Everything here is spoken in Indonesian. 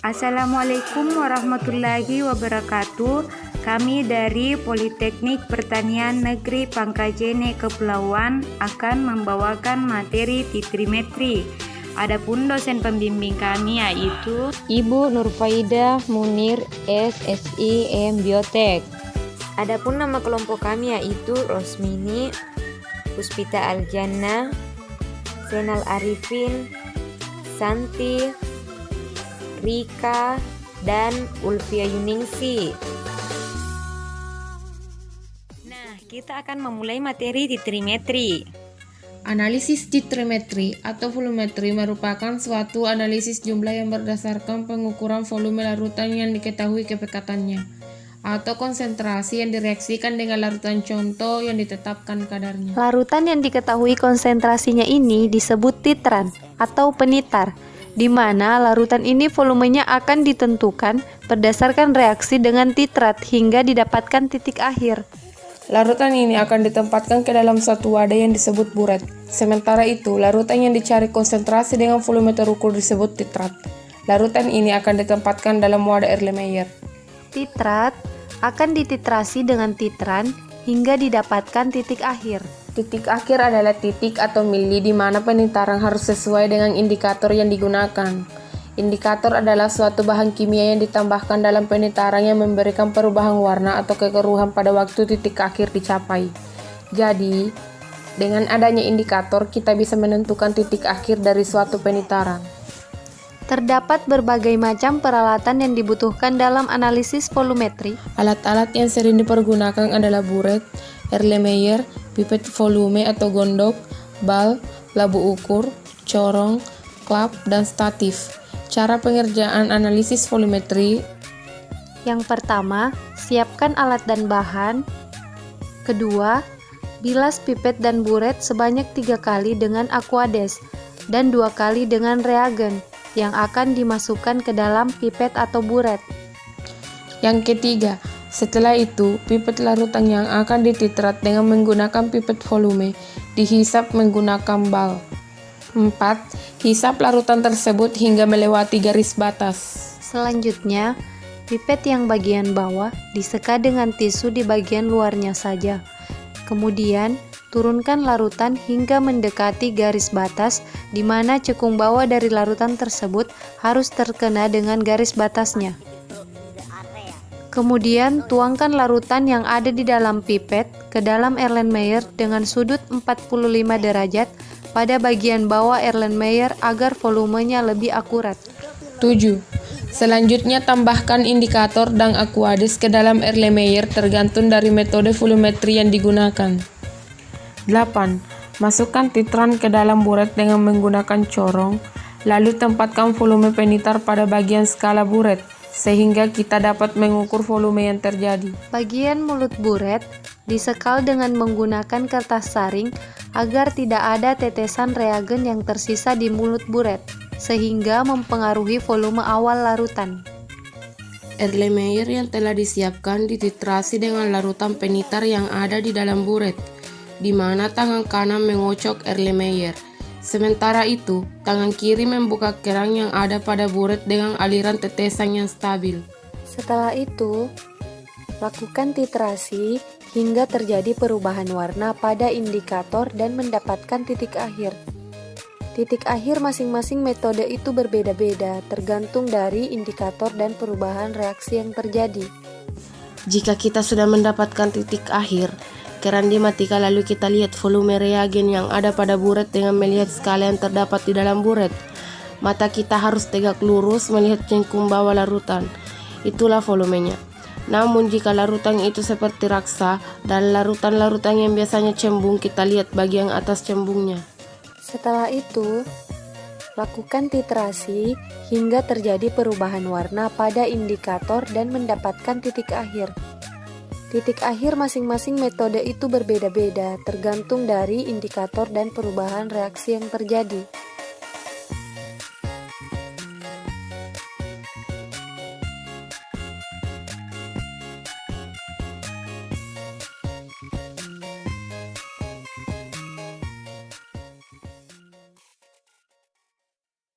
Assalamualaikum warahmatullahi wabarakatuh. Kami dari Politeknik Pertanian Negeri Pangkajene Kepulauan akan membawakan materi titrimetri. Adapun dosen pembimbing kami yaitu Ibu Nurfaidah Munir SSI Biotek. Adapun nama kelompok kami yaitu Rosmini, Puspita Aljana, Senal Arifin, Santi, Rika, dan Ulfia Yuningsi. Nah, kita akan memulai materi titrimetri. Analisis titrimetri atau volumetri merupakan suatu analisis jumlah yang berdasarkan pengukuran volume larutan yang diketahui kepekatannya atau konsentrasi yang direaksikan dengan larutan contoh yang ditetapkan kadarnya. Larutan yang diketahui konsentrasinya ini disebut titran atau penitar, di mana larutan ini volumenya akan ditentukan berdasarkan reaksi dengan titrat hingga didapatkan titik akhir. Larutan ini akan ditempatkan ke dalam suatu wadah yang disebut buret. Sementara itu, larutan yang dicari konsentrasi dengan volume terukur disebut titrat. Larutan ini akan ditempatkan dalam wadah Erlenmeyer. Titrat akan dititrasi dengan titran hingga didapatkan titik akhir. Titik akhir adalah titik atau mili di mana penitaran harus sesuai dengan indikator yang digunakan. Indikator adalah suatu bahan kimia yang ditambahkan dalam penitaran yang memberikan perubahan warna atau kekeruhan pada waktu titik akhir dicapai. Jadi, dengan adanya indikator, kita bisa menentukan titik akhir dari suatu penitaran. Terdapat berbagai macam peralatan yang dibutuhkan dalam analisis volumetri. Alat-alat yang sering dipergunakan adalah buret, Erlenmeyer, pipet volume atau gondok, bal, labu ukur, corong, klap, dan statif. Cara pengerjaan analisis volumetri. Yang pertama, siapkan alat dan bahan. Kedua, bilas pipet dan buret sebanyak 3 kali dengan aquades dan 2 kali dengan reagen yang akan dimasukkan ke dalam pipet atau buret. Yang ketiga, setelah itu, pipet larutan yang akan dititrat dengan menggunakan pipet volume dihisap menggunakan bal. 4. Hisap larutan tersebut hingga melewati garis batas. Selanjutnya, pipet yang bagian bawah diseka dengan tisu di bagian luarnya saja. Kemudian, turunkan larutan hingga mendekati garis batas di mana cekung bawah dari larutan tersebut harus terkena dengan garis batasnya. Kemudian, tuangkan larutan yang ada di dalam pipet ke dalam Erlenmeyer dengan sudut 45 derajat pada bagian bawah Erlenmeyer agar volumenya lebih akurat. 7. Selanjutnya tambahkan indikator dan aquades ke dalam Erlenmeyer tergantung dari metode volumetri yang digunakan. 8. Masukkan titran ke dalam buret dengan menggunakan corong, lalu tempatkan volume penitar pada bagian skala buret sehingga kita dapat mengukur volume yang terjadi. Bagian mulut buret disekal dengan menggunakan kertas saring agar tidak ada tetesan reagen yang tersisa di mulut buret, sehingga mempengaruhi volume awal larutan. Erlenmeyer yang telah disiapkan dititrasi dengan larutan penitar yang ada di dalam buret, di mana tangan kanan mengocok Erlenmeyer. Sementara itu, tangan kiri membuka keran yang ada pada buret dengan aliran tetesan yang stabil. Setelah itu, lakukan titrasi hingga terjadi perubahan warna pada indikator dan mendapatkan titik akhir. Titik akhir masing-masing metode itu berbeda-beda, tergantung dari indikator dan perubahan reaksi yang terjadi. Jika kita sudah mendapatkan titik akhir, keran dimatikan lalu kita lihat volume reagen yang ada pada buret dengan melihat skala yang terdapat di dalam buret. Mata kita harus tegak lurus melihat cengkung bawah larutan. Itulah volumenya. Namun jika larutan itu seperti raksa dan larutan-larutan yang biasanya cembung, kita lihat bagian atas cembungnya. Setelah itu, lakukan titrasi hingga terjadi perubahan warna pada indikator dan mendapatkan titik akhir. Titik akhir masing-masing metode itu berbeda-beda, tergantung dari indikator dan perubahan reaksi yang terjadi.